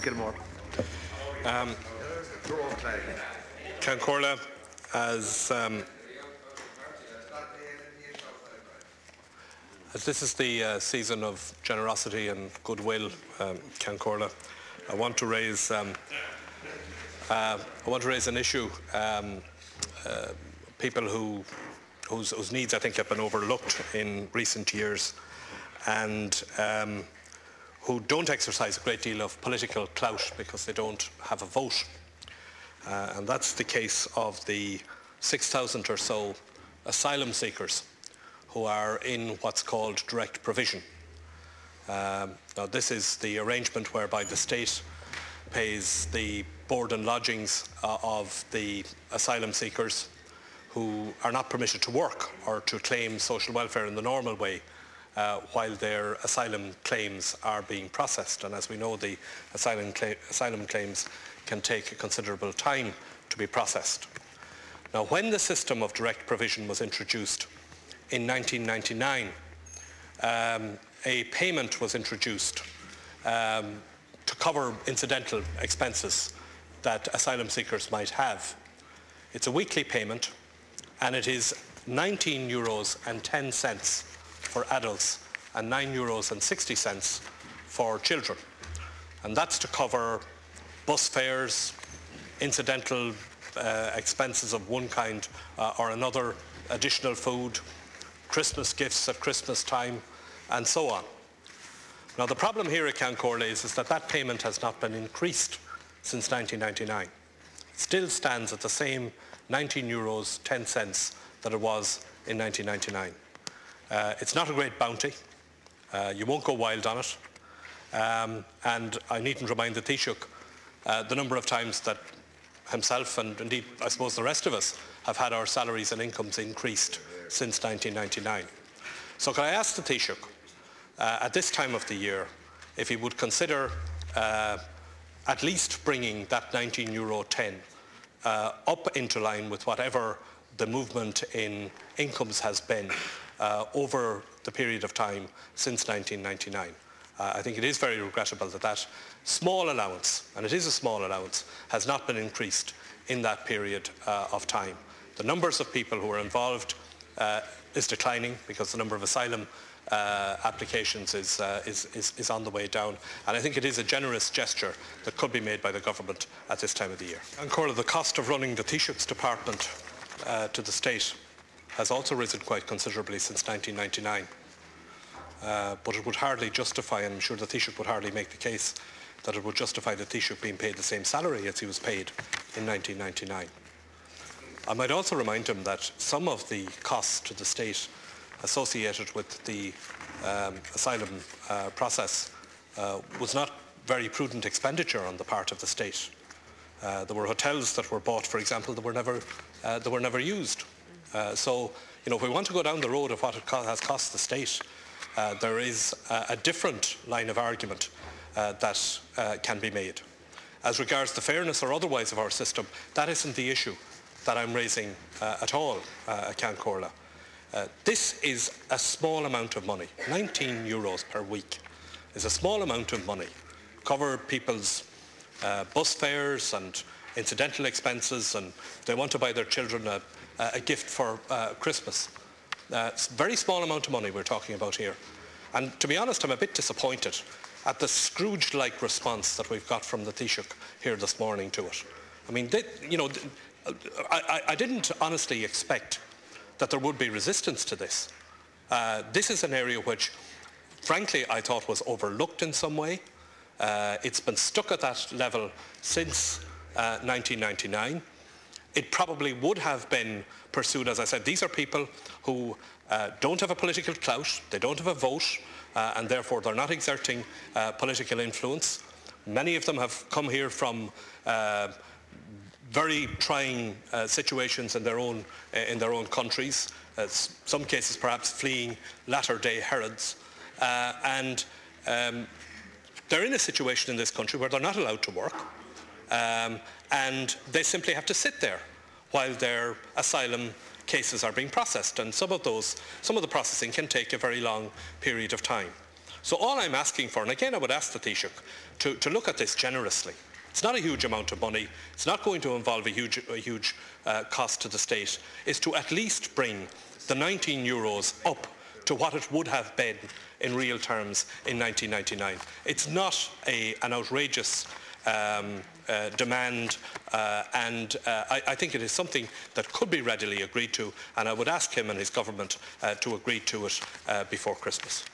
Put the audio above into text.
Gilmore. Cancorla, as this is the season of generosity and goodwill, Cancorla, I want to raise an issue. People whose needs I think have been overlooked in recent years, and who don't exercise a great deal of political clout because they don't have a vote. And that's the case of the 6,000 or so asylum seekers who are in what's called direct provision. Now this is the arrangement whereby the state pays the board and lodgings of the asylum seekers who are not permitted to work or to claim social welfare in the normal way while their asylum claims are being processed. And as we know, the asylum claims can take a considerable time to be processed. Now, when the system of direct provision was introduced in 1999, a payment was introduced to cover incidental expenses that asylum seekers might have. It's a weekly payment, and it is €19.10 for adults and €9.60 for children. And that's to cover bus fares, incidental expenses of one kind or another, additional food, Christmas gifts at Christmas time, and so on. Now the problem here at Cancorla is that that payment has not been increased since 1999. It still stands at the same €19.10 that it was in 1999. It's not a great bounty. You won't go wild on it. And I needn't remind the Taoiseach the number of times that himself and indeed I suppose the rest of us have had our salaries and incomes increased since 1999. So can I ask the Taoiseach at this time of the year if he would consider at least bringing that €19.10 up into line with whatever the movement in incomes has been over the period of time since 1999. I think it is very regrettable that that small allowance, and it is a small allowance, has not been increased in that period of time. The numbers of people who are involved is declining because the number of asylum applications is on the way down, and I think it is a generous gesture that could be made by the government at this time of the year. And Corla, the cost of running the Taoiseach's department to the state has also risen quite considerably since 1999. But it would hardly justify, and I'm sure the Taoiseach would hardly make the case that it would justify the Taoiseach being paid the same salary as he was paid in 1999. I might also remind him that some of the costs to the state associated with the asylum process was not very prudent expenditure on the part of the state. There were hotels that were bought, for example, that were never used. So, you know, if we want to go down the road of what it has cost the state, there is a different line of argument that can be made. As regards the fairness or otherwise of our system, that isn't the issue that I'm raising at all at Cancorla. This is a small amount of money. €19 per week is a small amount of money. Cover people's bus fares and incidental expenses, and they want to buy their children a gift for Christmas. It's a very small amount of money we're talking about here. And to be honest, I'm a bit disappointed at the Scrooge-like response that we've got from the Taoiseach here this morning to it. I mean, I didn't honestly expect that there would be resistance to this. This is an area which, frankly, I thought was overlooked in some way. It's been stuck at that level since 1999. It probably would have been pursued, as I said. These are people who don't have a political clout, they don't have a vote, and therefore they're not exerting political influence. Many of them have come here from very trying situations in their own countries, some cases perhaps fleeing latter-day Herods, and they're in a situation in this country where they're not allowed to work, and they simply have to sit there while their asylum cases are being processed, and some of the processing can take a very long period of time. So all I'm asking for, and again I would ask the Taoiseach to look at this generously. It's not a huge amount of money, it's not going to involve a huge cost to the state, is to at least bring the €19 up to what it would have been in real terms in 1999. It's not an outrageous demand, and I think it is something that could be readily agreed to, and I would ask him and his government to agree to it before Christmas.